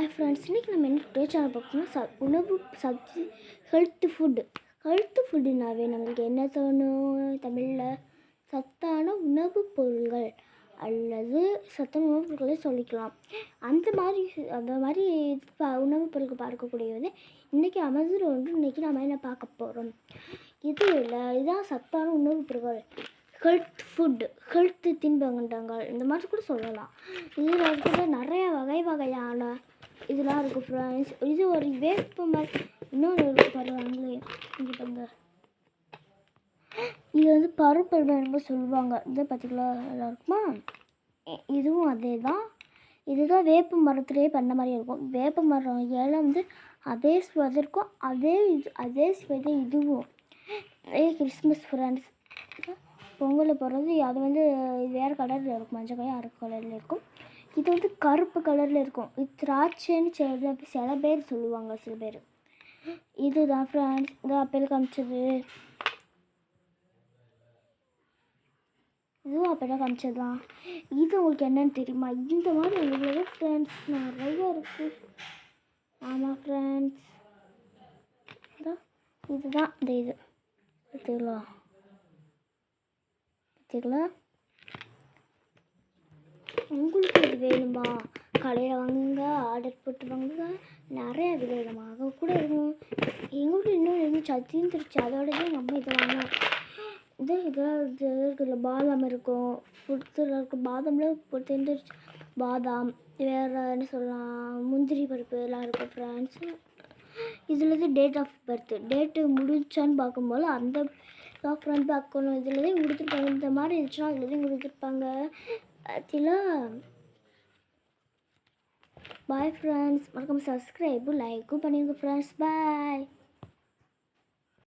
Hi friends, இன்றைக்கி நம்ம என்ன சேனல் பார்க்கணும்னா உணவு சப்ஜி ஹெல்த்து ஃபுட்டுனாவே நம்மளுக்கு என்ன தோணும்? தமிழில் சத்தான உணவுப் பொருள்கள் அல்லது சத்தான உணவுப் பொருட்களை சொல்லிக்கலாம். அந்த மாதிரி உணவுப் பொருட்கள் பார்க்கக்கூடியது இன்றைக்கி அமர்ந்து இன்றைக்கி நம்ம என்ன பார்க்க போகிறோம்? இதுதான் சத்தான உணவுப் பொருட்கள். ஹெல்த்து தின்பண்டங்கள் இந்த மாதிரி கூட சொல்லலாம். இதில் இருக்கிற நிறைய வகையான இதெல்லாம் இருக்குது ஃப்ரெண்ட்ஸ். இது ஒரு வேப்ப மரம். இன்னொன்று இருக்குது பாருவாங்களே, இங்கே பாருங்க. இது பருப்பு சொல்லுவாங்க. இதை பார்த்திங்களா, நல்லா இருக்குமா? இதுவும் அதே தான். இதுதான் வேப்ப மரத்துலேயே பண்ண மாதிரி இருக்கும். வேப்ப மரம் இலை அதே சுவை இருக்கும். அதே சுவை இதுவும். கிறிஸ்மஸ் ஃப்ரெண்ட்ஸ், பொங்கல் போடுறது அது வேறு கலரில் இருக்கும். மஞ்சள் கலர் அரக்கு கலரில் இருக்கும். இது கருப்பு கலரில் இருக்கும். இது திராட்சைன்னு சில பேர் சொல்லுவாங்க, சில பேர். இதுதான் ஃப்ரெண்ட்ஸ், இந்த அப்பேல் காமிச்சது. இதுவும் அப்பேல் காமிச்சது தான். இது உங்களுக்கு என்னென்னு தெரியுமா? இந்த மாதிரி உங்களுக்கு ஃப்ரெண்ட்ஸ் நிறைய இருக்குது. ஆமாம் ஃப்ரெண்ட்ஸ், இதுதான் இந்த இது பார்த்தீங்களா? உங்களுக்கு இது வேணுமா? கடையில் வாங்குங்க, ஆர்டர் போட்டு வாங்குங்க. நிறைய விதமாக கூட இருக்கும். எங்களுக்கு இன்னொன்று இருந்துச்சு, அது தீர்ந்துருச்சு. அதோடய எங்கள் அம்மா இதை வாங்கினோம். இதில் பாதாம் இருக்கும், ஃபுட்ஸில் இருக்கும். பாதாமில் தீர்ந்துருச்சு. பாதாம், வேறு என்ன சொல்லலாம், முந்திரி பருப்பு எல்லாம் இருக்கும் ஃப்ரெண்ட்ஸ். இதில் டேட் ஆஃப் பர்த் டேட்டு முடிச்சான்னு பார்க்கும்போது அந்த டாக்டர் பார்க்கணும். இதில் தான் கொடுத்துருப்பாங்க. இந்த மாதிரி இருந்துச்சுன்னா அதில் தான் கொடுத்துருப்பாங்க. அதில் பாய் ஃப்ரெண்ட்ஸ். மறக்காம சப்ஸ்கிரைபும் லைக்கும் பண்ணிடுங்க ஃப்ரெண்ட்ஸ். பாய்.